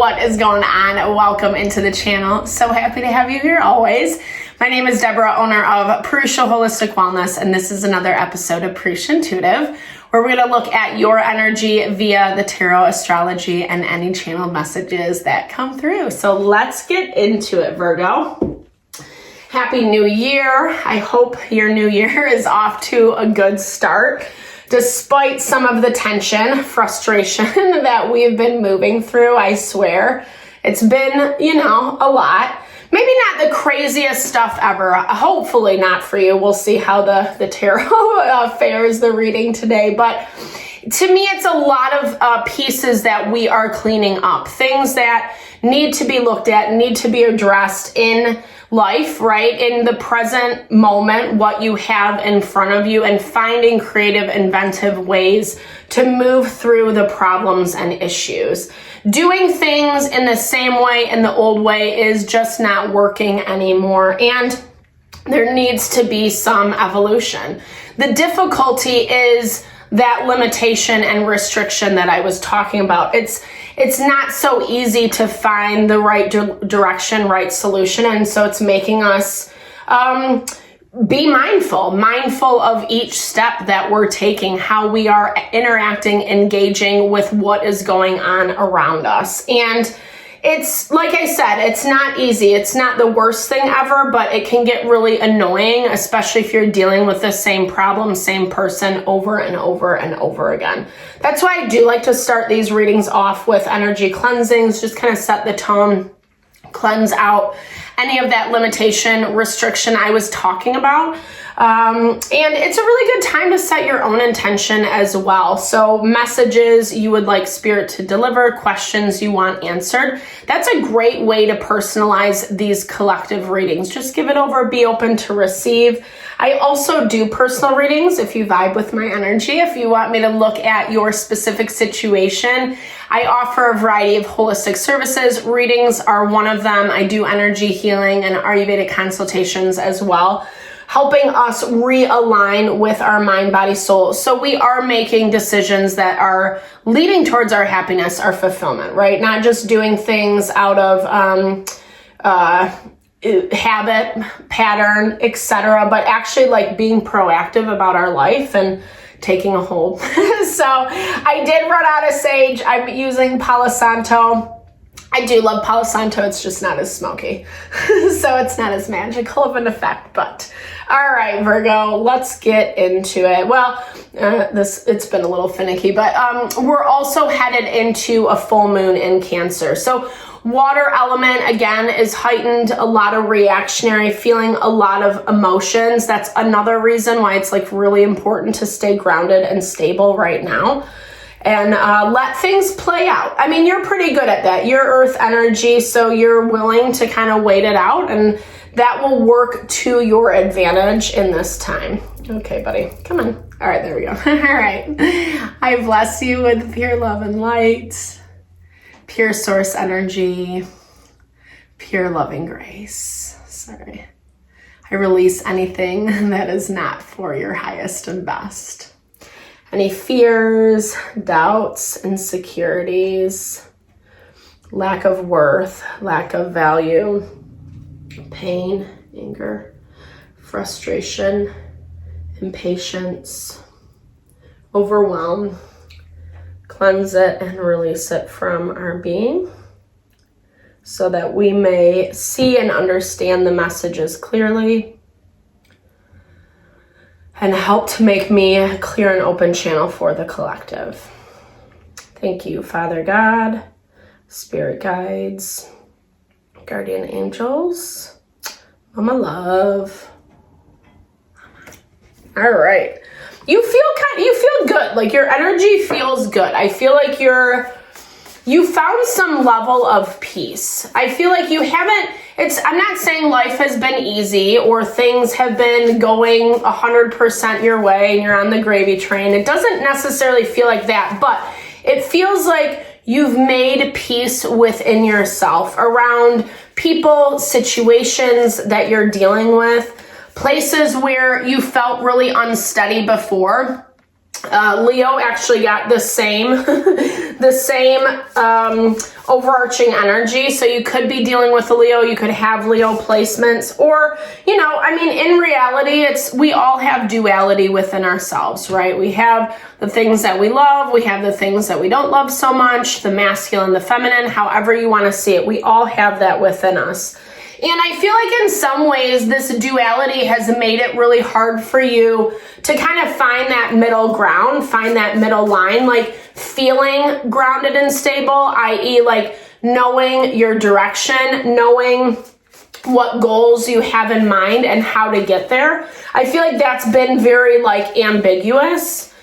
what is going on? Welcome into the channel. So happy to have you here always. My name is Deborah, owner of Purusha Holistic Wellness, and this is another episode of Purusha Intuitive, where we're going to look at your energy via the tarot, astrology, and any channel messages that come through. So let's get into it, Virgo. Happy New Year. I hope your new year is off to a good start. Despite some of the tension, frustration that we've been moving through, I swear, it's been, a lot. Maybe not the craziest stuff ever. Hopefully not for you. We'll see how the tarot fares the reading today. But to me, it's a lot of pieces that we are cleaning up. Things that need to be looked at, need to be addressed in life, right? In the present moment, what you have in front of you, and finding creative, inventive ways to move through the problems and issues. Doing things in the same way, in the old way, is just not working anymore. And there needs to be some evolution. The difficulty is that limitation and restriction that I was talking about. It's not so easy to find the right direction, right solution. And so it's making us be mindful of each step that we're taking, how we are interacting, engaging with what is going on around us. And it's, like I said, it's not easy. It's not the worst thing ever, but it can get really annoying, especially if you're dealing with the same problem, same person over and over and over again. That's why I do like to start these readings off with energy cleansings, just kind of set the tone, cleanse out any of that limitation, restriction I was talking about. And it's a really good time to set your own intention as well. So messages you would like spirit to deliver, questions you want answered. That's a great way to personalize these collective readings. Just give it over, be open to receive. I also do personal readings if you vibe with my energy. If you want me to look at your specific situation, I offer a variety of holistic services. Readings are one of them. I do energy healing and Ayurvedic consultations as well, helping us realign with our mind, body, soul. So we are making decisions that are leading towards our happiness, our fulfillment, right? Not just doing things out of habit, pattern, etc., but actually like being proactive about our life and taking a hold. So I did run out of sage. I'm using Palo Santo. I do love Palo Santo. It's just not as smoky. So it's not as magical of an effect, but all right, Virgo, let's get into it. Well, it's been a little finicky, but we're also headed into a full moon in Cancer. So water element, again, is heightened, a lot of reactionary, feeling a lot of emotions. That's another reason why it's like really important to stay grounded and stable right now. And let things play out. I mean, you're pretty good at that. You're earth energy, so you're willing to kind of wait it out, and that will work to your advantage in this time. Okay, buddy, come on. All right, there we go. All right. I bless you with pure love and light, pure source energy, pure loving grace. Sorry. I release anything that is not for your highest and best. Any fears, doubts, insecurities, lack of worth, lack of value, pain, anger, frustration, impatience, overwhelm, cleanse it and release it from our being so that we may see and understand the messages clearly, and help to make me a clear and open channel for the collective. Thank you, Father God, spirit guides, guardian angels, Mama Love. All right. You feel good. Like your energy feels good. I feel like you found some level of peace. I feel like you haven't, I'm not saying life has been easy or things have been going 100% your way and you're on the gravy train. It doesn't necessarily feel like that, but it feels like you've made peace within yourself around people, situations that you're dealing with, places where you felt really unsteady before. Leo actually got the same, the same overarching energy. So you could be dealing with a Leo, you could have Leo placements, or, you know, I mean, in reality, we all have duality within ourselves, right? We have the things that we love, we have the things that we don't love so much, the masculine, the feminine, however you want to see it. We all have that within us. And I feel like in some ways, this duality has made it really hard for you to kind of find that middle ground, find that middle line, like feeling grounded and stable, i.e. like knowing your direction, knowing what goals you have in mind and how to get there. I feel like that's been very like ambiguous.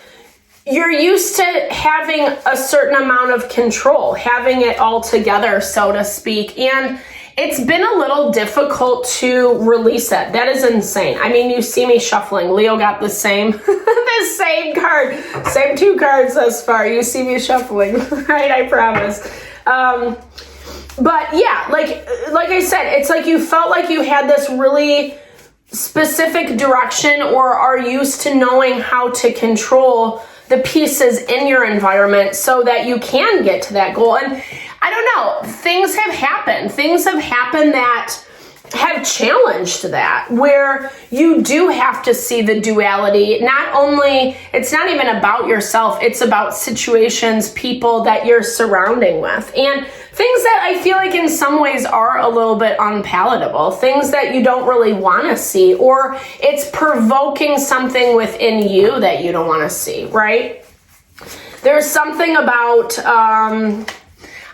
You're used to having a certain amount of control, having it all together, so to speak. And it's been a little difficult to release it. That is insane. I mean, you see me shuffling. Leo got the same, the same card, same 2 cards thus far. You see me shuffling, right? I promise. But yeah, like I said, it's like you felt like you had this really specific direction or are used to knowing how to control the pieces in your environment so that you can get to that goal. And I don't know, things have happened that have challenged that, where you do have to see the duality. Not only, it's not even about yourself, it's about situations, people that you're surrounding with, and things that I feel like in some ways are a little bit unpalatable, things that you don't really want to see, or it's provoking something within you that you don't want to see, right? There's something about,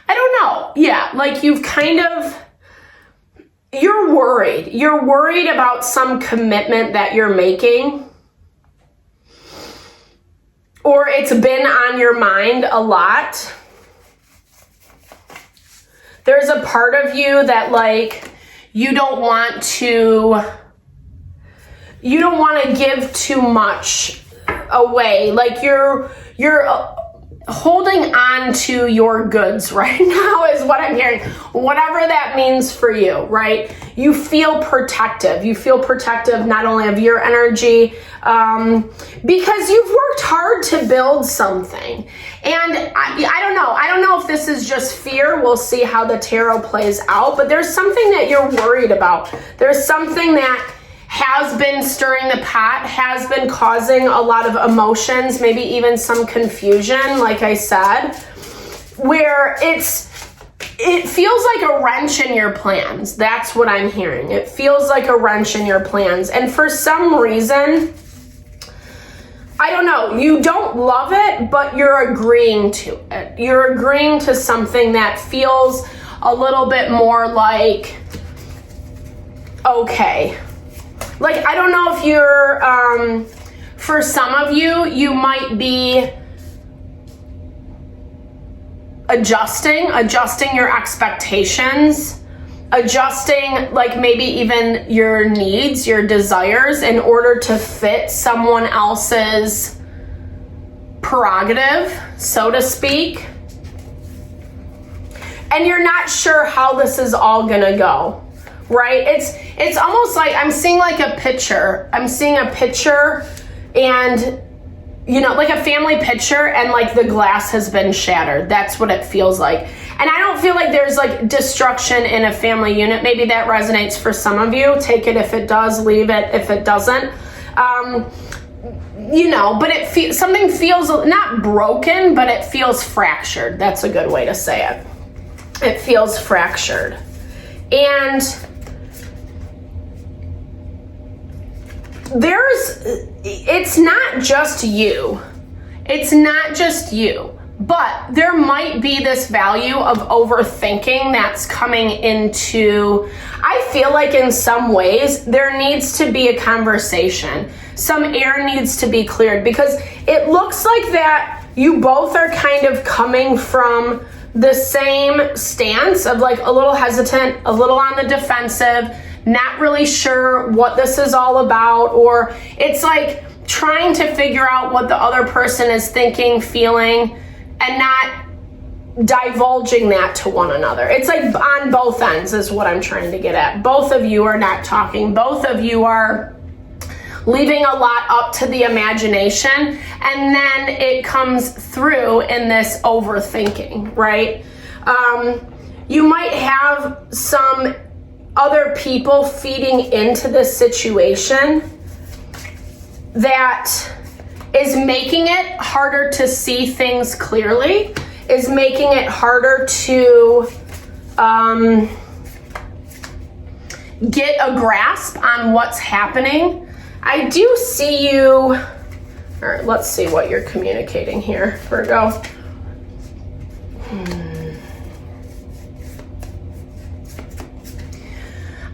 I don't know. Yeah, like you're worried. You're worried about some commitment that you're making, or it's been on your mind a lot. There's a part of you that like, you don't want to give too much away. Like you're holding on to your goods right now is what I'm hearing. Whatever that means for you, right? You feel protective. You feel protective not only of your energy, because you've worked hard to build something. And I don't know. I don't know if this is just fear. We'll see how the tarot plays out. But there's something that you're worried about. There's something that has been stirring the pot, has been causing a lot of emotions, maybe even some confusion, like I said, where it feels like a wrench in your plans. That's what I'm hearing. It feels like a wrench in your plans. And for some reason, I don't know, you don't love it, but you're agreeing to it. You're agreeing to something that feels a little bit more like, okay. Like, I don't know if you're, for some of you, you might be adjusting your expectations, adjusting like maybe even your needs, your desires in order to fit someone else's prerogative, so to speak. And you're not sure how this is all gonna go. Right? It's almost like I'm seeing like a picture. I'm seeing a picture and, you know, like a family picture and like the glass has been shattered. That's what it feels like. And I don't feel like there's like destruction in a family unit. Maybe that resonates for some of you. Take it if it does, leave it if it doesn't. You know, but something feels not broken, but it feels fractured. That's a good way to say it. It feels fractured. And it's not just you. It's not just you, but there might be this value of overthinking that's coming into, I feel like in some ways there needs to be a conversation. Some air needs to be cleared because it looks like that you both are kind of coming from the same stance of like a little hesitant, a little on the defensive, not really sure what this is all about, or it's like trying to figure out what the other person is thinking, feeling, and not divulging that to one another. It's like on both ends is what I'm trying to get at. Both of you are not talking. Both of you are leaving a lot up to the imagination, and then it comes through in this overthinking, right? You might have some other people feeding into this situation that is making it harder to see things clearly, is making it harder to get a grasp on what's happening. I do see you. All right, let's see what you're communicating here, Virgo.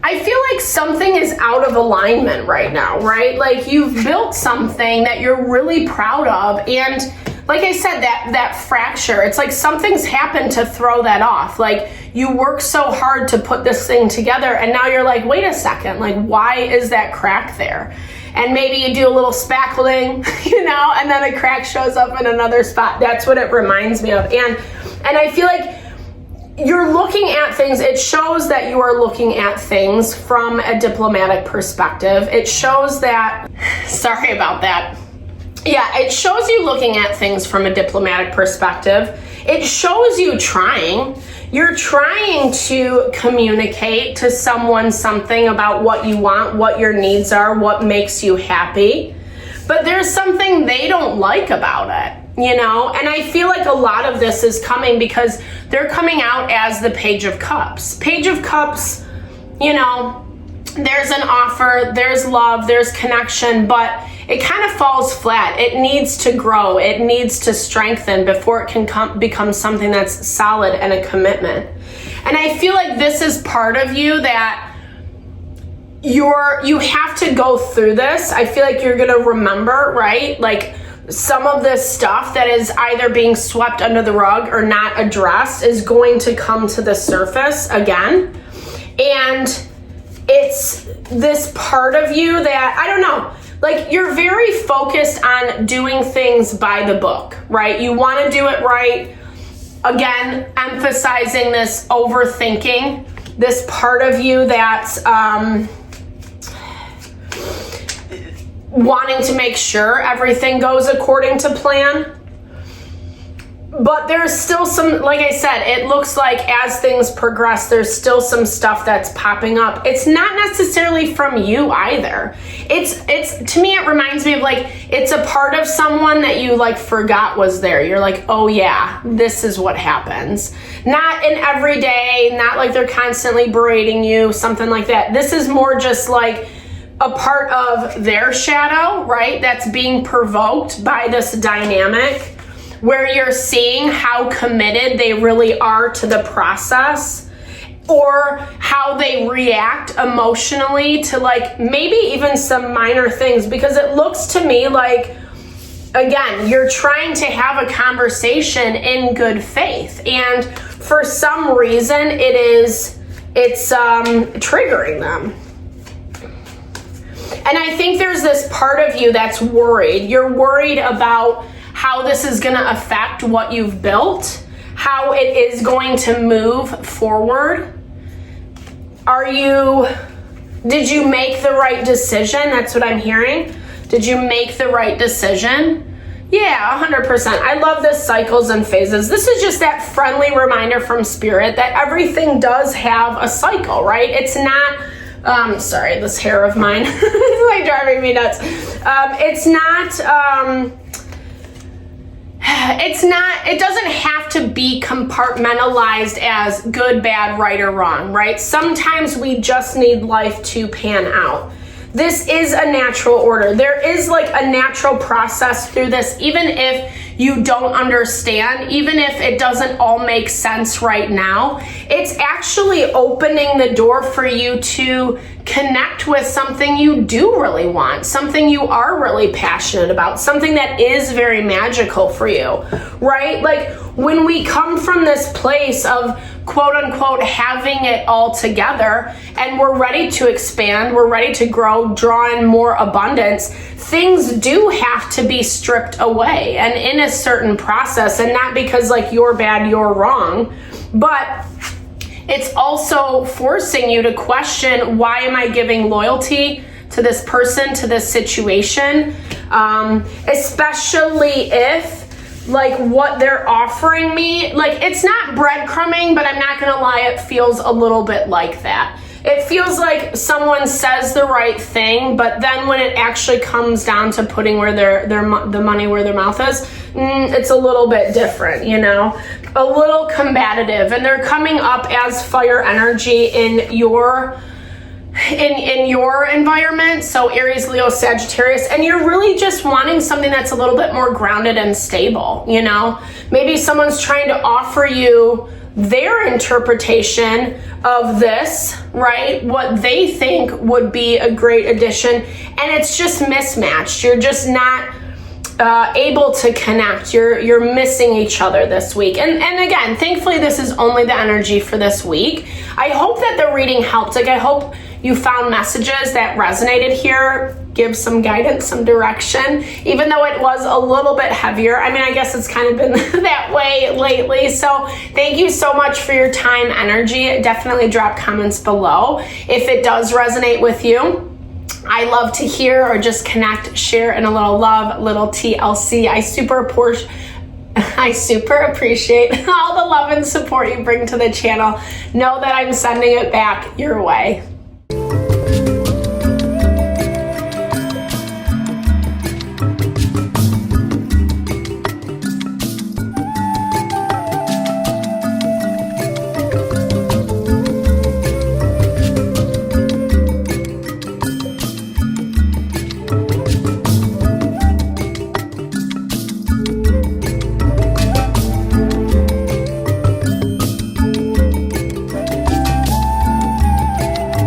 I feel like something is out of alignment right now, right? Like you've built something that you're really proud of, and like I said, that fracture, it's like something's happened to throw that off. Like you work so hard to put this thing together, and now you're like, wait a second, like why is that crack there? And maybe you do a little spackling, you know, and then a crack shows up in another spot. That's what it reminds me of. And I feel like you're looking at things, it shows that you are looking at things from a diplomatic perspective. It shows that, sorry about that. Yeah, it shows you looking at things from a diplomatic perspective. It shows you trying. You're trying to communicate to someone something about what you want, what your needs are, what makes you happy. But there's something they don't like about it. You know, and I feel like a lot of this is coming because they're coming out as the Page of Cups. Page of Cups, you know, there's an offer, there's love, there's connection, but it kind of falls flat. It needs to grow. It needs to strengthen before it can become something that's solid and a commitment. And I feel like this is part of you that you have to go through this. I feel like you're going to remember, right? Like, some of this stuff that is either being swept under the rug or not addressed is going to come to the surface again. And it's this part of you that, I don't know, like you're very focused on doing things by the book, right? You want to do it right. Again, emphasizing this overthinking, this part of you that's, wanting to make sure everything goes according to plan. But there's still some, like I said, it looks like as things progress, there's still some stuff that's popping up. It's not necessarily from you either. It's to me, it reminds me of like, it's a part of someone that you like forgot was there. You're like, oh yeah, this is what happens. Not in every day, not like they're constantly berating you, something like that. This is more just like a part of their shadow, right? That's being provoked by this dynamic where you're seeing how committed they really are to the process, or how they react emotionally to like maybe even some minor things, because it looks to me like, again, you're trying to have a conversation in good faith, and for some reason it's triggering them. And I think there's this part of you that's worried. You're worried about how this is going to affect what you've built, how it is going to move forward. Did you make the right decision? That's what I'm hearing. Did you make the right decision? Yeah, 100%. I love this cycles and phases. This is just that friendly reminder from Spirit that everything does have a cycle, right? It's not... sorry, this hair of mine is like driving me nuts. It doesn't have to be compartmentalized as good, bad, right, or wrong, right? Sometimes we just need life to pan out. This is a natural order. There is like a natural process through this, even if you don't understand, even if it doesn't all make sense right now. It's actually opening the door for you to connect with something you do really want, something you are really passionate about, something that is very magical for you, right? Like when we come from this place of quote unquote having it all together and we're ready to expand, we're ready to grow, draw in more abundance, things do have to be stripped away and in a certain process, and not because like you're bad, you're wrong, but it's also forcing you to question, why am I giving loyalty to this person, to this situation, especially if like what they're offering me, like it's not breadcrumbing, but I'm not gonna lie, it feels a little bit like that. It feels like someone says the right thing, but then when it actually comes down to putting where the money where their mouth is, it's a little bit different, you know, a little combative, and they're coming up as fire energy in your environment. So Aries, Leo, Sagittarius, and you're really just wanting something that's a little bit more grounded and stable, you know. Maybe someone's trying to offer you their interpretation of this, right? What they think would be a great addition, and it's just mismatched. You're just not able to connect. You're missing each other this week. And again, thankfully, this is only the energy for this week. I hope that the reading helped. Like, I hope you found messages that resonated here, give some guidance, some direction, even though it was a little bit heavier. I mean, I guess it's kind of been that way lately. So thank you so much for your time, energy. Definitely drop comments below if it does resonate with you. I love to hear or just connect, share, and a little love, little TLC. I super appreciate all the love and support you bring to the channel. Know that I'm sending it back your way.